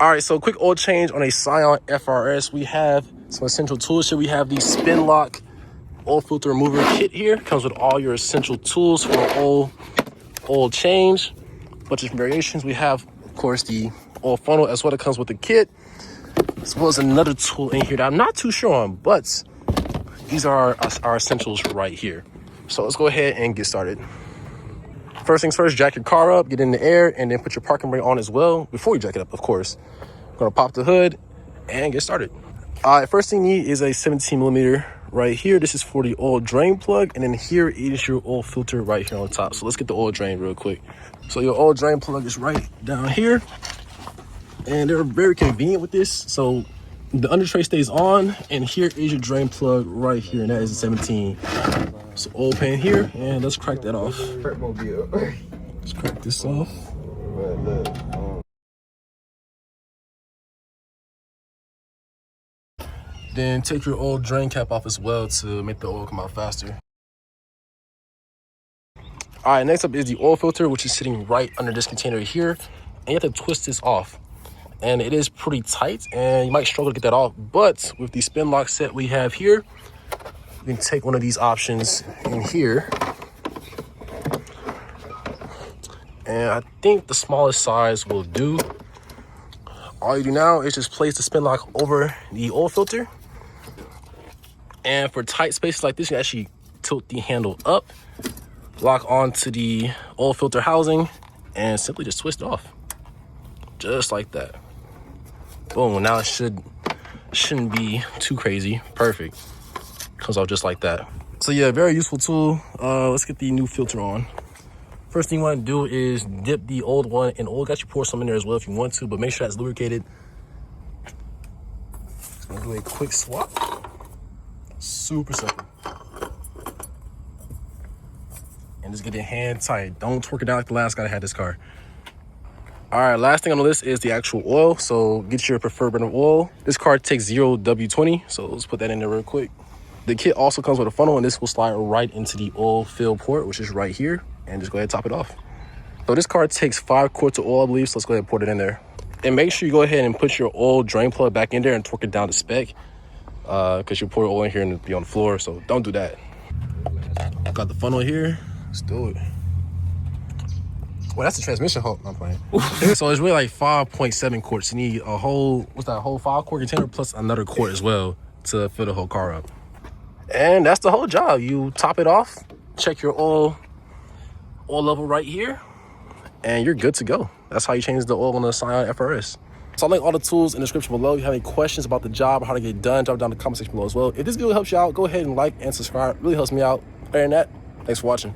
All right, so quick oil change on a Scion FRS. We have some essential tools here. We have the spin lock oil filter remover kit here. Comes with all your essential tools for oil change. Bunch of variations. We have, of course, the oil funnel as well. It comes with the kit, as well as another tool in here that I'm not too sure on, but these are our essentials right here. So let's go ahead and get started. First things first, jack your car up, get in the air, and then put your parking brake on as well before you jack it up, of course. I'm gonna pop the hood and get started. All right, first thing you need is a 17 millimeter right here. This is for the oil drain plug, and then here is your oil filter right here on top. So let's get the oil drain real quick. So your oil drain plug is right down here, and they're very convenient with this. So the under tray stays on, and here is your drain plug right here, and that is a 17. So oil pan here, and let's crack that off. Let's crack this off. Then take your oil drain cap off as well to make the oil come out faster. All right, next up is the oil filter, which is sitting right under this container here. And you have to twist this off. And it is pretty tight, and you might struggle to get that off. But with the spin lock set we have here, you can take one of these options in here. And I think the smallest size will do. All you do now is just place the spin lock over the oil filter. And for tight spaces like this, you can actually tilt the handle up, lock onto the oil filter housing, and simply just twist it off. Just like that. Boom, now it shouldn't be too crazy. Perfect. Comes off just like that. So yeah, very useful tool. Let's get the new filter on. First thing you want to do is dip the old one in oil. Got you pour some in there as well if you want to, but make sure that's lubricated. Just gonna do a quick swap. Super simple. And just get it hand tight. Don't torque it out like the last guy that had this car. All right, last thing on the list is the actual oil. So get your preferred brand of oil. This car takes 0 W20, so let's put that in there real quick. The kit also comes with a funnel, and this will slide right into the oil fill port, which is right here, and just go ahead and top it off. So this car takes 5 quarts of oil, I believe, so let's go ahead and pour it in there. And make sure you go ahead and put your oil drain plug back in there and torque it down to spec, because you pour oil in here and it'll be on the floor, so don't do that. Got the funnel here, let's do it. Well, that's the transmission hole. I'm playing. So it's really like 5.7 quarts. You need a whole, whole 5 quart container plus another quart as well to fill the whole car up. And that's the whole job. You top it off, check your oil level right here, and you're good to go. That's how you change the oil on the Scion FRS. So I'll link all the tools in the description below. If you have any questions about the job, how to get it done, drop down in the comment section below as well. If this video helps you out, go ahead and like and subscribe. It really helps me out. Other than that, thanks for watching.